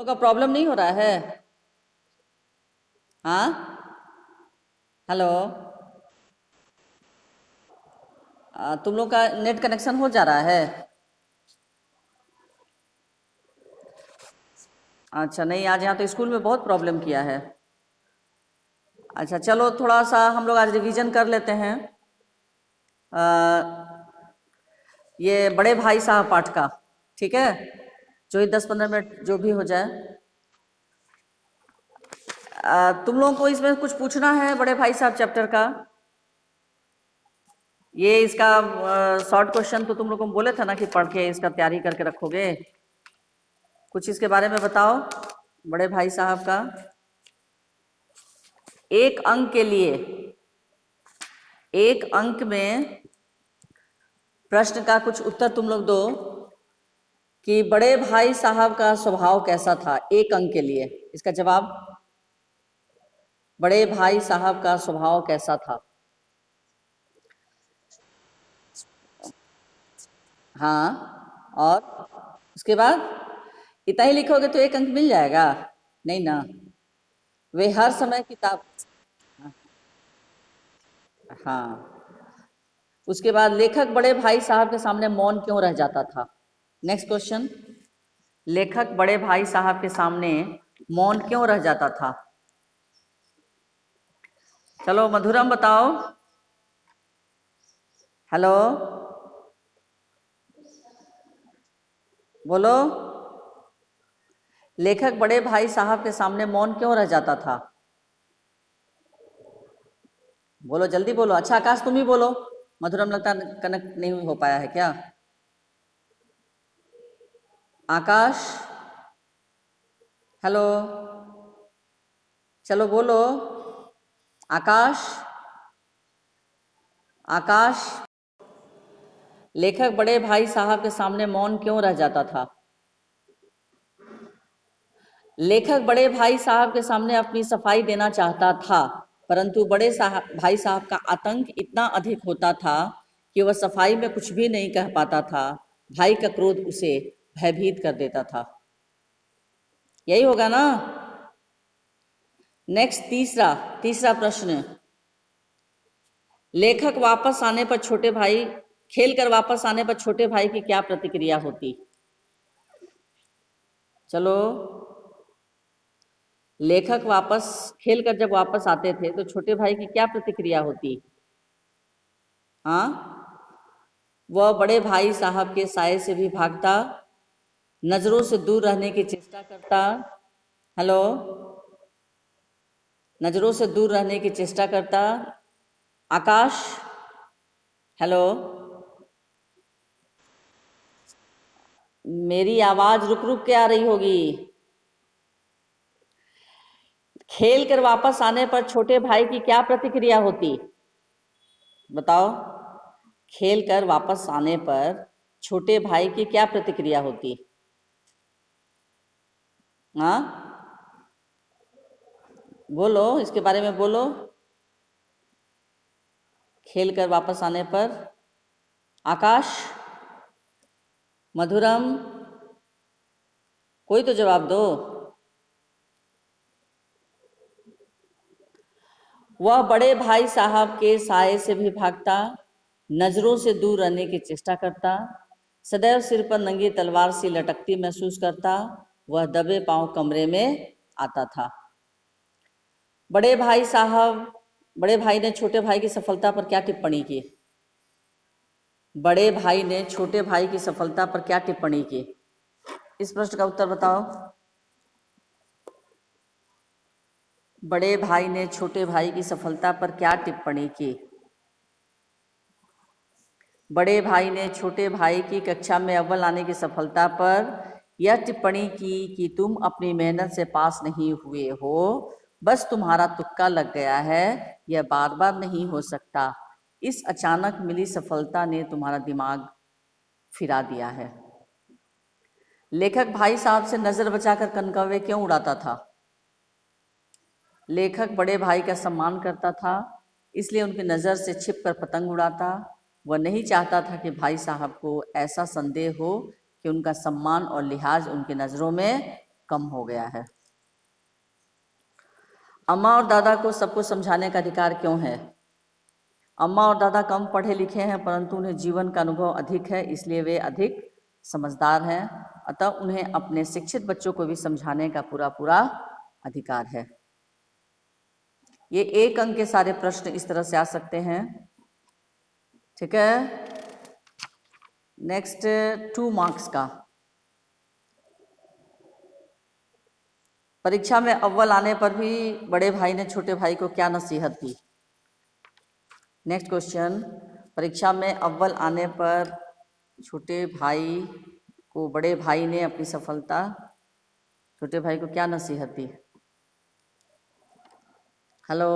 लोग का प्रॉब्लम नहीं हो रहा है? हाँ, हेलो। तुम लोग का नेट कनेक्शन हो जा रहा है? अच्छा, नहीं, आज यहाँ तो स्कूल में बहुत प्रॉब्लम किया है। अच्छा, चलो थोड़ा सा हम लोग आज रिवीजन कर लेते हैं। ये बड़े भाई साहब पाठ का, ठीक है? जो ही 10-15 मिनट जो भी हो जाए। तुम लोगों को इसमें कुछ पूछना है बड़े भाई साहब चैप्टर का? ये इसका शॉर्ट क्वेश्चन तो तुम लोगों को बोले थे ना कि पढ़ के इसका तैयारी करके रखोगे। कुछ इसके बारे में बताओ बड़े भाई साहब का। एक अंक में प्रश्न का कुछ उत्तर तुम लोग दो कि बड़े भाई साहब का स्वभाव कैसा था। एक अंक के लिए इसका जवाब, बड़े भाई साहब का स्वभाव कैसा था। हाँ, और उसके बाद इतना ही लिखोगे तो एक अंक मिल जाएगा? नहीं ना, वे हर समय किताब। हाँ, उसके बाद लेखक बड़े भाई साहब के सामने मौन क्यों रह जाता था। नेक्स्ट क्वेश्चन, लेखक बड़े भाई साहब के सामने मौन क्यों रह जाता था। चलो मधुरम बताओ। हेलो, बोलो। लेखक बड़े भाई साहब के सामने मौन क्यों रह जाता था? बोलो, जल्दी बोलो। अच्छा आकाश, तुम ही बोलो। मधुरम लगता कनेक्ट नहीं हो पाया है क्या? आकाश, हेलो, चलो बोलो। आकाश, आकाश, लेखक बड़े भाई साहब के सामने मौन क्यों रह जाता था? लेखक बड़े भाई साहब के सामने अपनी सफाई देना चाहता था, परंतु भाई साहब का आतंक इतना अधिक होता था कि वह सफाई में कुछ भी नहीं कह पाता था। भाई का क्रोध उसे भयभीत कर देता था। यही होगा ना? नेक्स्ट, तीसरा प्रश्न, लेखक वापस आने पर छोटे भाई, खेल कर वापस आने पर छोटे भाई की क्या प्रतिक्रिया होती? चलो, लेखक खेल कर जब वापस आते थे तो छोटे भाई की क्या प्रतिक्रिया होती? हाँ, वह बड़े भाई साहब के साये से भी भागता, नजरों से दूर रहने की चेष्टा करता। हेलो, नजरों से दूर रहने की चेष्टा करता। आकाश, हेलो, मेरी आवाज रुक रुक के आ रही होगी। खेल कर वापस आने पर छोटे भाई की क्या प्रतिक्रिया होती? बताओ, खेल कर वापस आने पर छोटे भाई की क्या प्रतिक्रिया होती? हाँ, बोलो, इसके बारे में बोलो। खेल कर वापस आने पर। आकाश, मधुरम, कोई तो जवाब दो। वह बड़े भाई साहब के साये से भी भागता, नजरों से दूर रहने की चेष्टा करता, सदैव सिर पर नंगी तलवार सी लटकती महसूस करता, वह दबे पांव कमरे में आता था। बड़े भाई ने छोटे भाई की सफलता पर क्या टिप्पणी की? बड़े भाई ने छोटे भाई की सफलता पर क्या टिप्पणी की? इस प्रश्न का उत्तर बताओ। बड़े भाई ने छोटे भाई की सफलता पर क्या टिप्पणी की? बड़े भाई ने छोटे भाई की कक्षा में अव्वल आने की सफलता पर यह टिप्पणी की कि तुम अपनी मेहनत से पास नहीं हुए हो, बस तुम्हारा तुक्का लग गया है, यह बार बार नहीं हो सकता। इस अचानक मिली सफलता ने तुम्हारा दिमाग फिरा दिया है। लेखक भाई साहब से नजर बचाकर कनकव्वे क्यों उड़ाता था? लेखक बड़े भाई का सम्मान करता था, इसलिए उनकी नज़र से छिपकर पतंग उड़ाता। वह नहीं चाहता था कि भाई साहब को ऐसा संदेह हो कि उनका सम्मान और लिहाज उनकी नज़रों में कम हो गया है। अम्मा और दादा को सब कुछ समझाने का अधिकार क्यों है? अम्मा और दादा कम पढ़े लिखे हैं, परंतु उन्हें जीवन का अनुभव अधिक है, इसलिए वे अधिक समझदार हैं। अतः उन्हें अपने शिक्षित बच्चों को भी समझाने का पूरा पूरा अधिकार है। ये 1 अंक के सारे प्रश्न इस तरह से आ सकते हैं। ठीक है, नेक्स्ट 2 मार्क्स का। परीक्षा में अव्वल आने पर भी बड़े भाई ने छोटे भाई को क्या नसीहत दी? नेक्स्ट क्वेश्चन, परीक्षा में अव्वल आने पर छोटे भाई को बड़े भाई ने अपनी सफलता छोटे भाई को क्या नसीहत दी? हेलो।